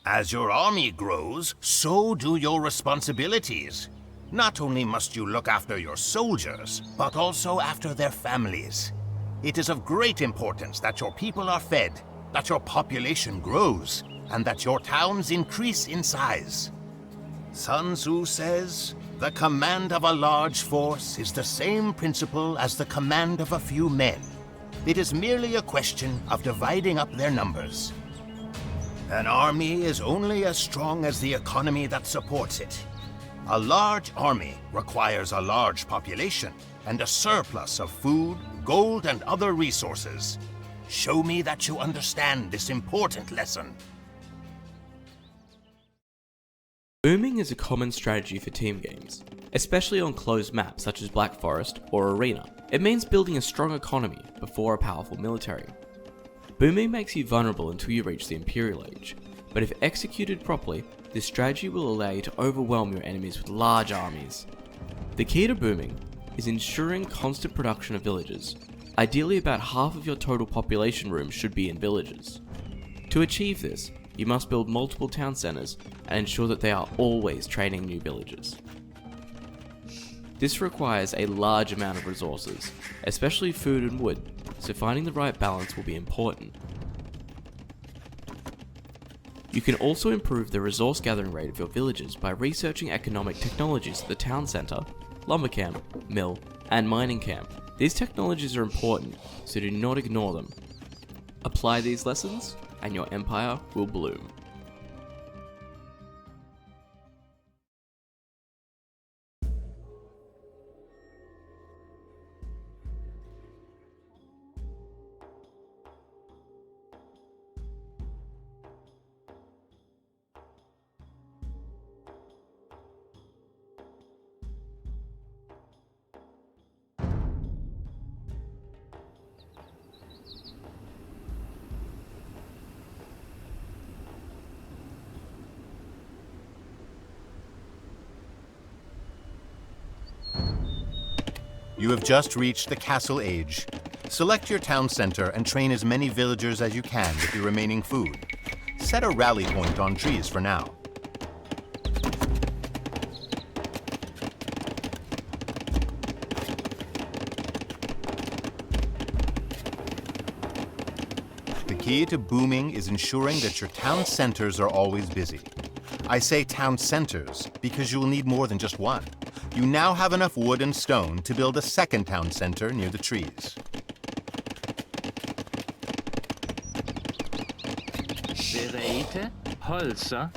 As your army grows, so do your responsibilities. Not only must you look after your soldiers, but also after their families. It is of great importance that your people are fed, that your population grows, and that your towns increase in size. Sun Tzu says, "The command of a large force is the same principle as the command of a few men. It is merely a question of dividing up their numbers." An army is only as strong as the economy that supports it. A large army requires a large population and a surplus of food, gold, and other resources. Show me that you understand this important lesson. Booming is a common strategy for team games, especially on closed maps such as Black Forest or Arena. It means building a strong economy before a powerful military. Booming makes you vulnerable until you reach the Imperial Age, but if executed properly, this strategy will allow you to overwhelm your enemies with large armies. The key to booming is ensuring constant production of villages. Ideally, about half of your total population rooms should be in villages. To achieve this, you must build multiple town centers and ensure that they are always training new villagers. This requires a large amount of resources, especially food and wood, so finding the right balance will be important. You can also improve the resource gathering rate of your villages by researching economic technologies at the town centre, lumber camp, mill, and mining camp. These technologies are important, so do not ignore them. Apply these lessons, and your empire will bloom. You have just reached the Castle Age. Select your town center and train as many villagers as you can with your remaining food. Set a rally point on trees for now. The key to booming is ensuring that your town centers are always busy. I say town centers because you will need more than just one. You now have enough wood and stone to build a second town center near the trees. Bereite Holzer.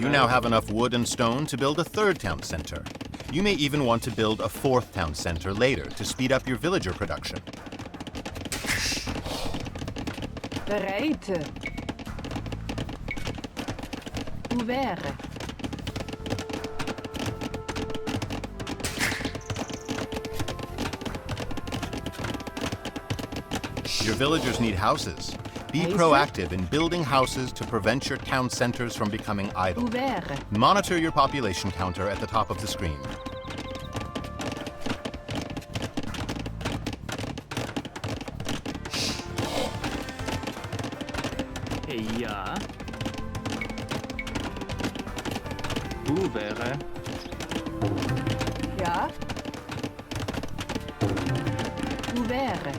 You now have enough wood and stone to build a third town center. You may even want to build a fourth town center later to speed up your villager production. Bereite. Ouvert. Your villagers need houses. Be proactive in building houses to prevent your town centers from becoming idle. Ouvert. Monitor your population counter at the top of the screen. Ja. Hoe wäre? Ja. Ouvert.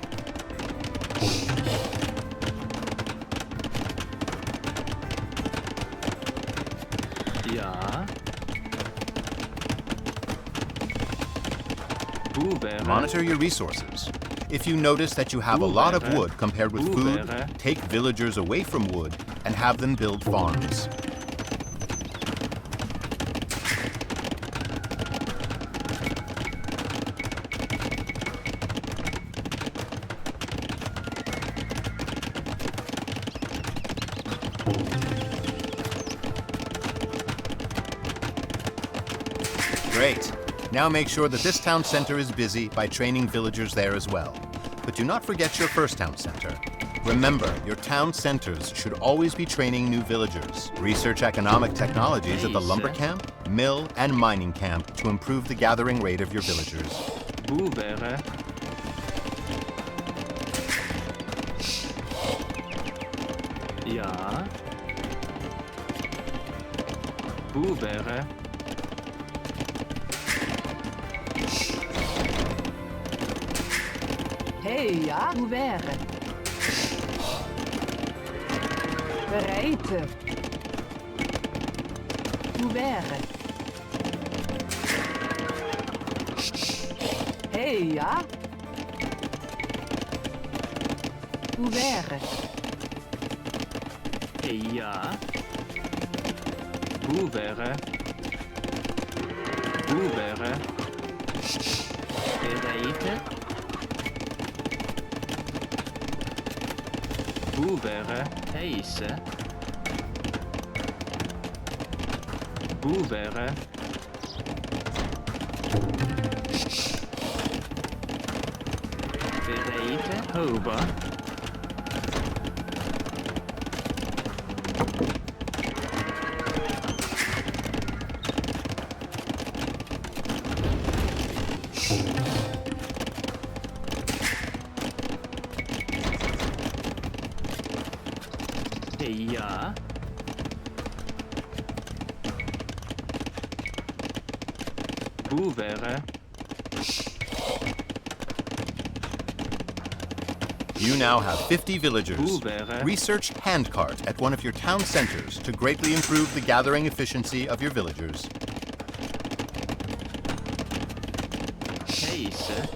Ja. Hoe wäre? Monitor your resources. If you notice that you have a lot of wood compared with food, take villagers away from wood and have them build farms. Great. Now make sure that this town center is busy by training villagers there as well. But do not forget your first town center. Remember, your town centers should always be training new villagers. Research economic technologies at the lumber camp, mill, and mining camp to improve the gathering rate of your villagers. Hoe wäre? Ja. Hoe wäre? Hey, ja. Hoe wäre? Bereite. Hoe wäre? Hey, ja. Hoe wäre? Ja. Hoe wäre? Hoe wäre? Bereite? Hoe wäre? Heise? Hoe wäre? Bereite? Hober? Ja. Hoe wäre? You now have 50 villagers. Hoe wäre? Research handcart at one of your town centers to greatly improve the gathering efficiency of your villagers. Heise?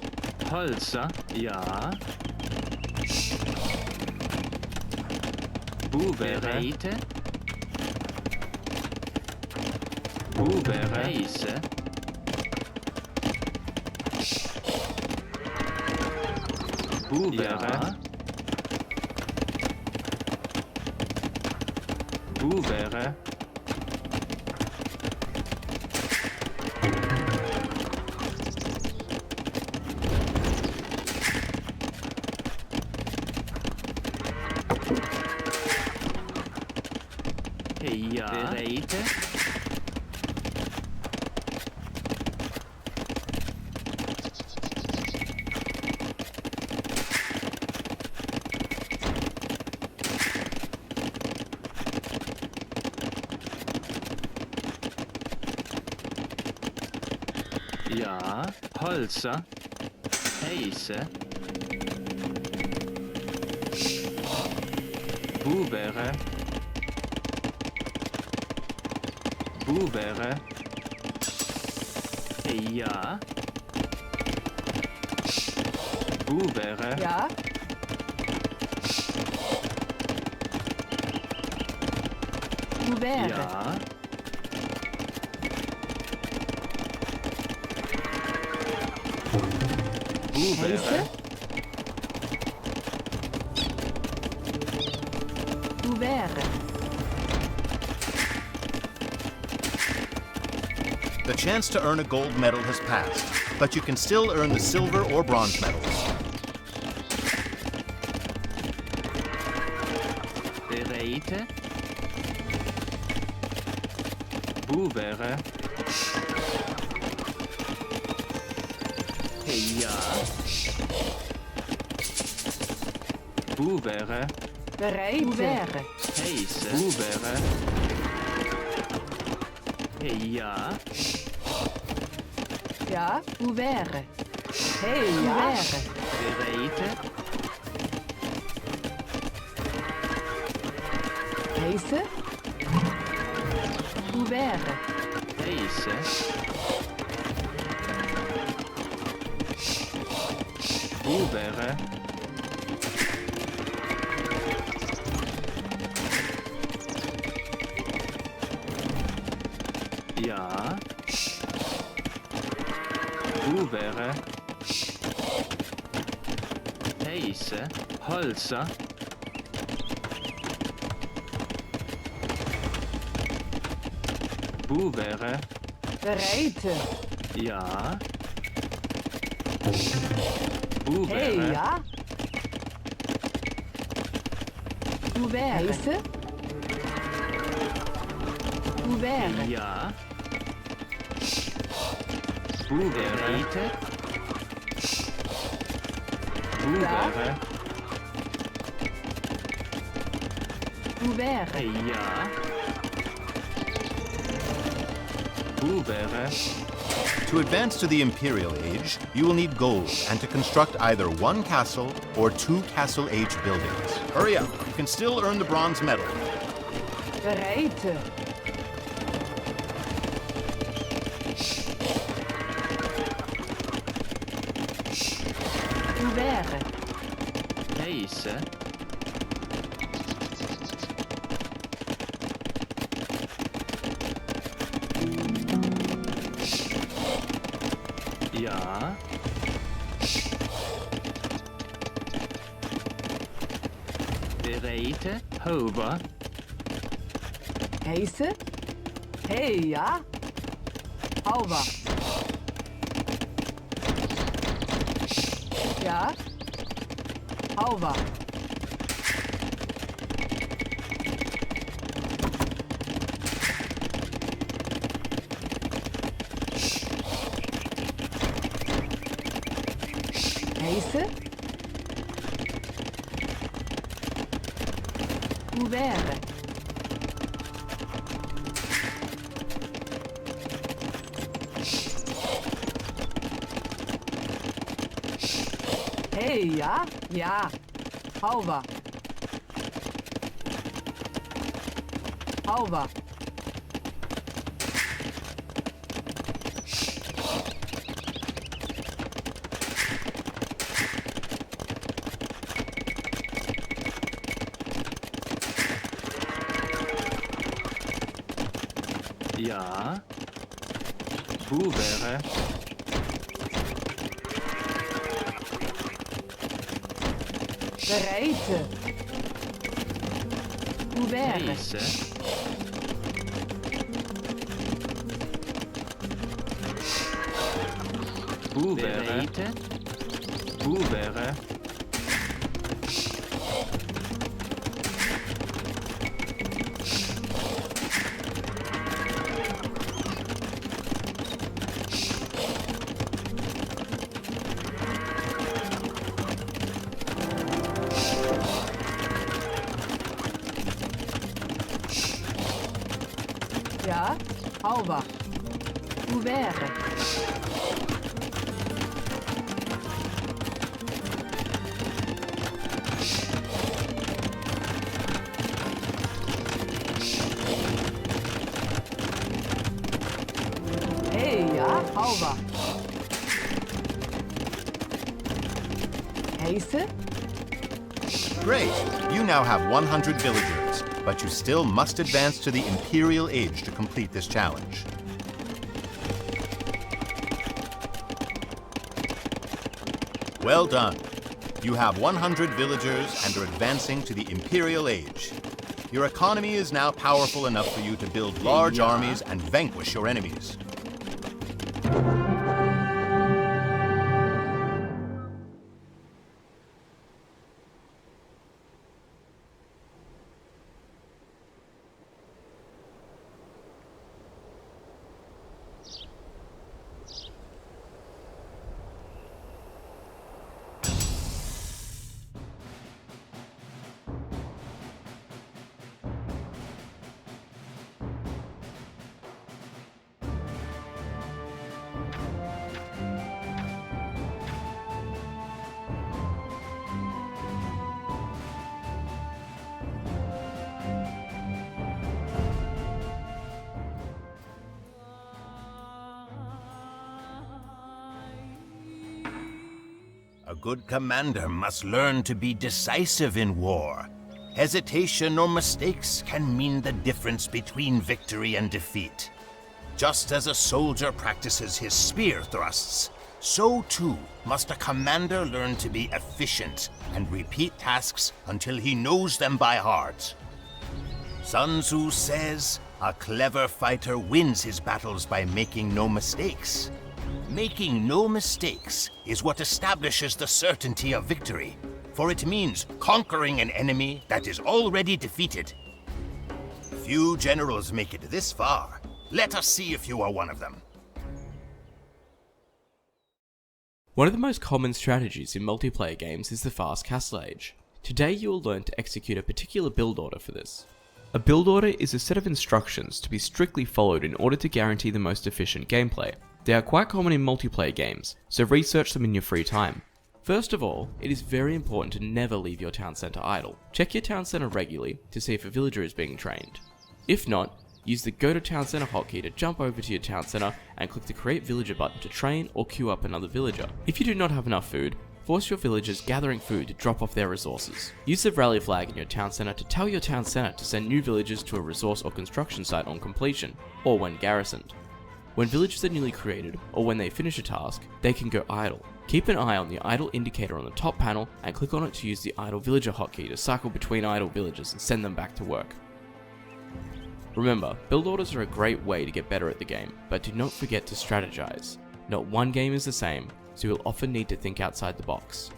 Holzer? Ja. Hoe wäre? Bereite? Hoe wäre? Heise? Hoe wäre? Hoe wäre? Ja. Bereite? Ja. Holzer? Heise? Hoe wäre? Hoe wäre? Ja. Hoe wäre? Ja. Hoe wäre? Ja. Hoe wäre? Heise? Hoe wäre? The chance to earn a gold medal has passed, but you can still earn the silver or bronze medals. Bereite? Hoe wäre? Ja. Hoe wäre? Bereite. Hoe wäre? Heise? Hoe wäre? Ja. Ja. Hoe wäre? Hey, ja. Bereite? Heise? Hoe wäre? Heise? Hoe wäre? Ja. Hoe wäre? Heise? Holzer? Hoe wäre? Bereite. Ja. Hoe Hey, wäre? ja. Hoe wäre? Heise? Hoe wäre? Ja. Hoe wäre? Hoe Ja. wäre? Hoe wäre? Heia. Hoe wäre? To advance to the Imperial Age, you will need gold and to construct either one castle or 2 Castle Age buildings. Hurry up, you can still earn the bronze medal. Bereite. Hoe wäre? Heise. Ja. Bereite. Hover. Heise? Hey, ja? Hauber. Ja? Hauber. Heise? Hoe wäre? Hey, ja? Ja. Hauber. Hauber. Ja. Hoe wäre? Bereite. Hoe wäre? Heise. Hoe wäre? Bereite. Hoe wäre? Ja? Hauber. Hoe wäre? Hey, ja? Hauber. Heise? Great! You now have 100 villagers, but you still must advance to the Imperial Age to complete this challenge. Well done. You have 100 villagers and are advancing to the Imperial Age. Your economy is now powerful enough for you to build large armies and vanquish your enemies. A good commander must learn to be decisive in war. Hesitation or mistakes can mean the difference between victory and defeat. Just as a soldier practices his spear thrusts, so too must a commander learn to be efficient and repeat tasks until he knows them by heart. Sun Tzu says, "A clever fighter wins his battles by making no mistakes." Making no mistakes is what establishes the certainty of victory, for it means conquering an enemy that is already defeated. Few generals make it this far. Let us see if you are one of them. One of the most common strategies in multiplayer games is the fast castle age. Today you will learn to execute a particular build order for this. A build order is a set of instructions to be strictly followed in order to guarantee the most efficient gameplay. They are quite common in multiplayer games, so research them in your free time. First of all, it is very important to never leave your town centre idle. Check your town centre regularly to see if a villager is being trained. If not, use the Go to Town Centre hotkey to jump over to your town centre and click the Create Villager button to train or queue up another villager. If you do not have enough food, force your villagers gathering food to drop off their resources. Use the rally flag in your town centre to tell your town centre to send new villagers to a resource or construction site on completion, or when garrisoned. When villagers are newly created, or when they finish a task, they can go idle. Keep an eye on the idle indicator on the top panel and click on it to use the idle villager hotkey to cycle between idle villagers and send them back to work. Remember, build orders are a great way to get better at the game, but do not forget to strategize. Not one game is the same, so you'll often need to think outside the box.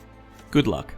Good luck!